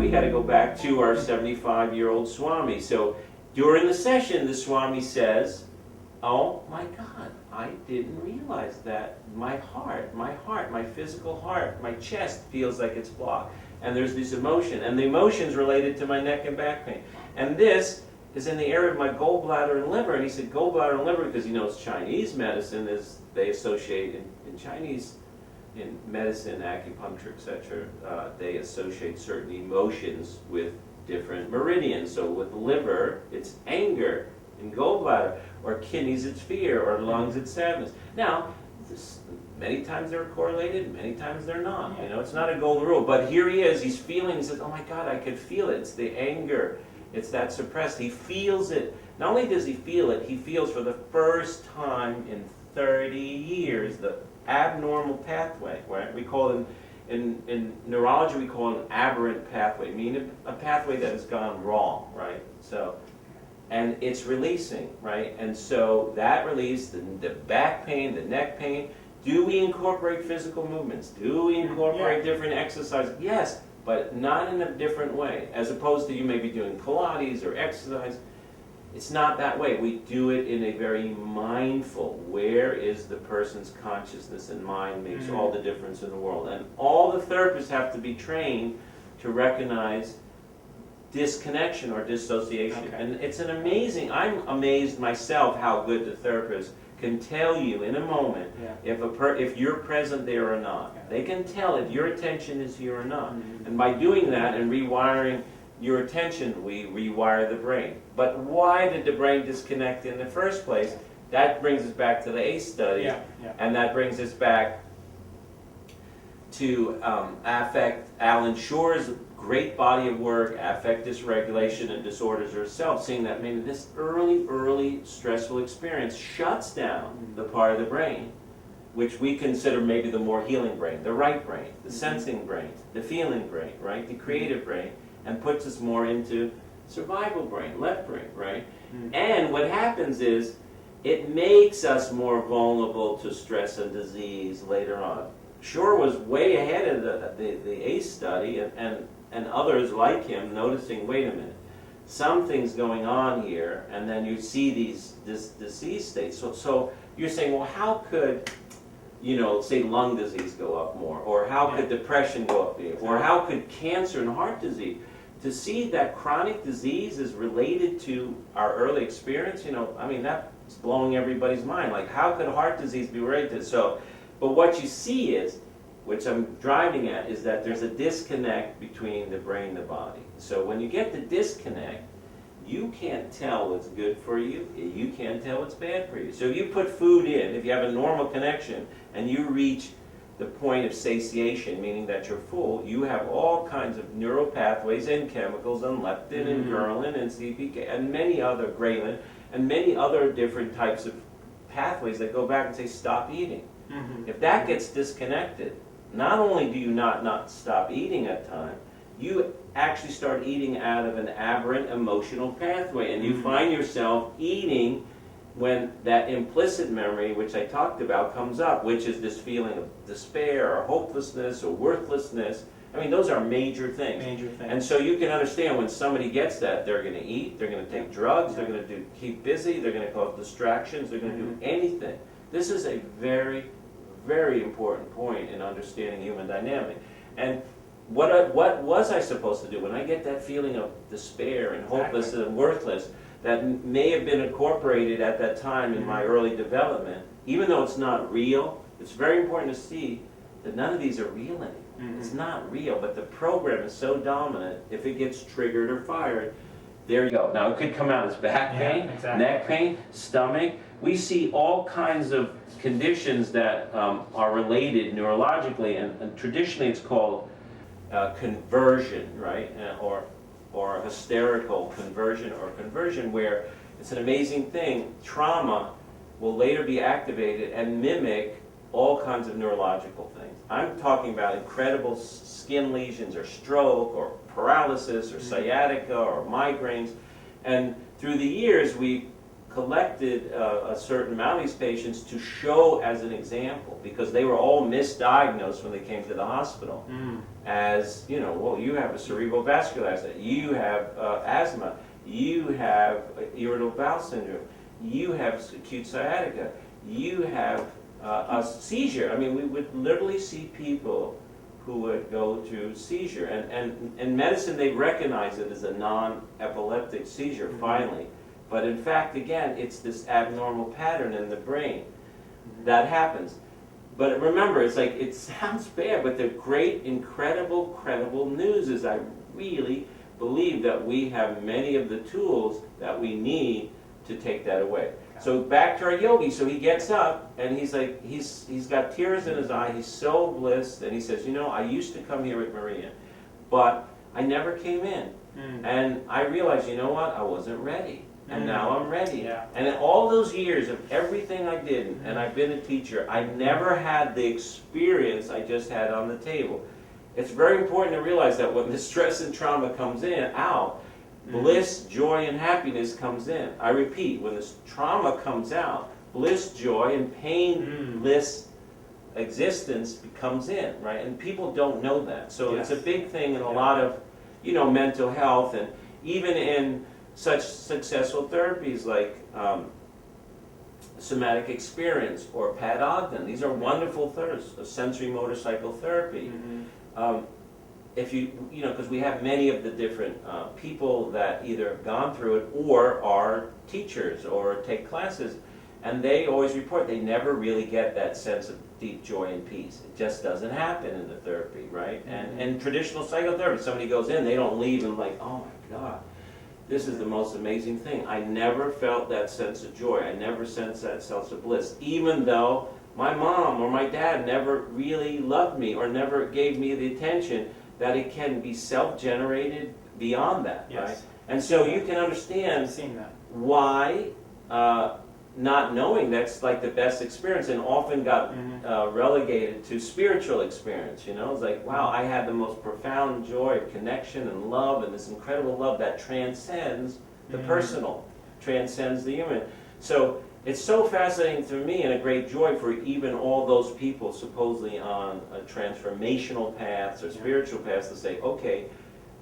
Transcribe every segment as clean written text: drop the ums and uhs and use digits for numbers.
we had to go back to our 75-year-old Swami. So during the session, the Swami says, oh my God, I didn't realize that my heart, my physical heart, my chest feels like it's blocked. And there's this emotion, and the emotion's related to my neck and back pain. And this is in the area of my gallbladder and liver. And he said gallbladder and liver because he knows Chinese medicine is, they associate in Chinese, in medicine, acupuncture, etc., they associate certain emotions with different meridians. So with the liver, it's anger. In gallbladder, or kidneys, it's fear, or lungs, it's sadness. Now, many times they're correlated, many times they're not. You know, it's not a golden rule. But here he is, he's feeling, he says, oh my God, I could feel it. It's the anger. It's that suppressed. He feels it. Not only does he feel it, he feels for the first time in 30 years the abnormal pathway, right? We call it, in neurology, we call it an aberrant pathway, meaning a pathway that has gone wrong, right? So, and it's releasing, right? And so that release, the back pain, the neck pain, do we incorporate physical movements? Do we incorporate different exercises? Yes, but not in a different way. As opposed to you may be doing Pilates or exercise. It's not that way. We do it in a very mindful, where is the person's consciousness and mind makes all the difference in the world. And all the therapists have to be trained to recognize disconnection or dissociation. Okay. And it's an amazing, I'm amazed myself how good the therapist can tell you in a moment if you're present there or not. They can tell if your attention is here or not. And by doing that and rewiring your attention, we rewire the brain. But why did the brain disconnect in the first place? That brings us back to the ACE study, and that brings us back to affect Alan Shore's great body of work, affect dysregulation and disorders of self, seeing that maybe this early stressful experience shuts down the part of the brain which we consider maybe the more healing brain, the right brain, the sensing brain, the feeling brain, right, the creative brain, and puts us more into survival brain, left brain, right? And what happens is it makes us more vulnerable to stress and disease later on. Shore was way ahead of the ACE study, and others like him noticing, wait a minute, something's going on here, and then you see this disease states. So you're saying, well, how could, you know, say lung disease go up more, or how could depression go up, or how could cancer and heart disease? To see that chronic disease is related to our early experience, you know, I mean, that's blowing everybody's mind. Like, how could heart disease be related to? So, but what you see is, which I'm driving at, is that there's a disconnect between the brain and the body. So when you get the disconnect, you can't tell what's good for you, you can't tell what's bad for you. So if you put food in, if you have a normal connection, and you reach the point of satiation, meaning that you're full, you have all kinds of neural pathways and chemicals and leptin and ghrelin and CPK and many other, ghrelin, and many other different types of pathways that go back and say stop eating. If that gets disconnected, not only do you not stop eating at time, you actually start eating out of an aberrant emotional pathway, and you find yourself eating when that implicit memory, which I talked about, comes up, which is this feeling of despair or hopelessness or worthlessness. I mean, those are major things. And so you can understand when somebody gets that, they're going to eat, they're going to take drugs, they're going to keep busy, they're going to cause distractions, they're going to do anything. This is a very, very important point in understanding human dynamic. And what was I supposed to do when I get that feeling of despair and hopelessness and worthless that may have been incorporated at that time in my early development, even though it's not real? It's very important to see that none of these are real anymore. It's not real, but the program is so dominant, if it gets triggered or fired, there you go. Now it could come out as back pain, neck pain, stomach. We see all kinds of conditions that are related neurologically, and traditionally it's called conversion, right? Or hysterical conversion, or conversion, where it's an amazing thing. Trauma will later be activated and mimic all kinds of neurological things. I'm talking about incredible skin lesions, or stroke, or paralysis, or sciatica, or migraines. And through the years, we collected a certain amount of these patients to show as an example, because they were all misdiagnosed when they came to the hospital. As, you know, well, you have a cerebral vascular accident, you have asthma, you have irritable bowel syndrome, you have acute sciatica, you have a seizure. I mean, we would literally see people who would go to seizure. And in medicine, they recognize it as a non-epileptic seizure, finally. But in fact, again, it's this abnormal pattern in the brain that happens. But remember, it's like, it sounds bad, but the great, incredible, credible news is I really believe that we have many of the tools that we need to take that away. So back to our yogi, so he gets up and he's like, he's got tears in his eye, he's so blissed, and he says, you know, I used to come here with Maria, but I never came in. And I realized, you know what, I wasn't ready. And now I'm ready. And in all those years of everything I did, and I've been a teacher, I never had the experience I just had on the table. It's very important to realize that when the stress and trauma comes out, bliss, joy, and happiness comes in. I repeat, when this trauma comes out, bliss, joy, and painless existence comes in, right? And people don't know that. So it's a big thing in a lot of, you know, mental health, and even in such successful therapies like somatic experience or Pat Ogden. These are wonderful therapies, sensory motor psychotherapy. If you know, because we have many of the different people that either have gone through it or are teachers or take classes, and they always report they never really get that sense of deep joy and peace. It just doesn't happen in the therapy, right? And traditional psychotherapy, somebody goes in, they don't leave and like, oh my God, this is the most amazing thing. I never felt that sense of joy. I never sensed that sense of bliss, even though my mom or my dad never really loved me or never gave me the attention, that it can be self-generated beyond that, right? And so you can understand why not knowing that's like the best experience, and often got relegated to spiritual experience, you know? It's like, wow, I had the most profound joy of connection and love, and this incredible love that transcends the personal, transcends the human. So it's so fascinating to me, and a great joy for even all those people supposedly on a transformational paths or spiritual paths to say, okay,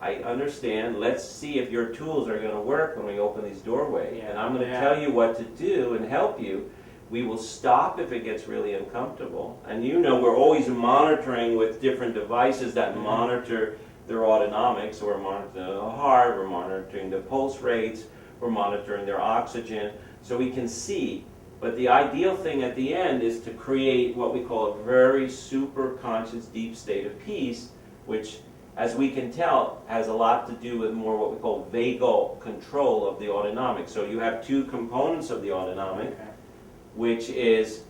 I understand, let's see if your tools are going to work when we open these doorways. And I'm going to tell you what to do and help you. We will stop if it gets really uncomfortable. And you know, we're always monitoring with different devices that monitor their autonomics. So we're monitoring the heart, we're monitoring the pulse rates, we're monitoring their oxygen, so we can see. But the ideal thing at the end is to create what we call a very super conscious deep state of peace, which, as we can tell, has a lot to do with more what we call vagal control of the autonomic. So you have two components of the autonomic, which is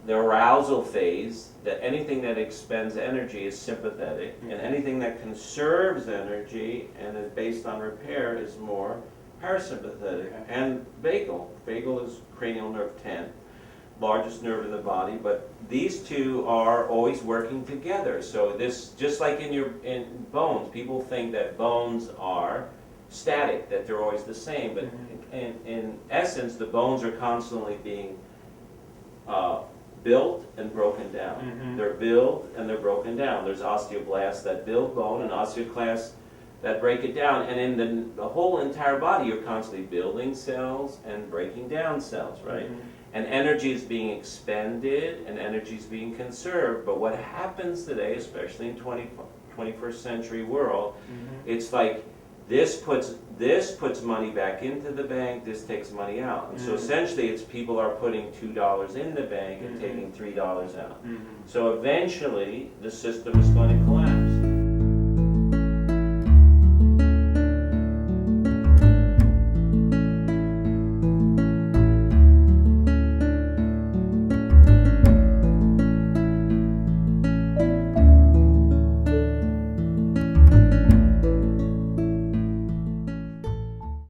the arousal phase, that anything that expends energy is sympathetic, and anything that conserves energy and is based on repair is more parasympathetic. And vagal. Vagal is cranial nerve 10, largest nerve in the body, but these two are always working together. So this, just like in bones, people think that bones are static, that they're always the same, but in essence, the bones are constantly being built and broken down. They're built and they're broken down. There's osteoblasts that build bone and osteoclasts that break it down, and in the whole entire body, you're constantly building cells and breaking down cells, right? And energy is being expended and energy is being conserved. But what happens today, especially in 21st century world, it's like this puts money back into the bank, this takes money out. And so essentially it's people are putting $2 in the bank and taking $3 out. So eventually the system is going to collapse.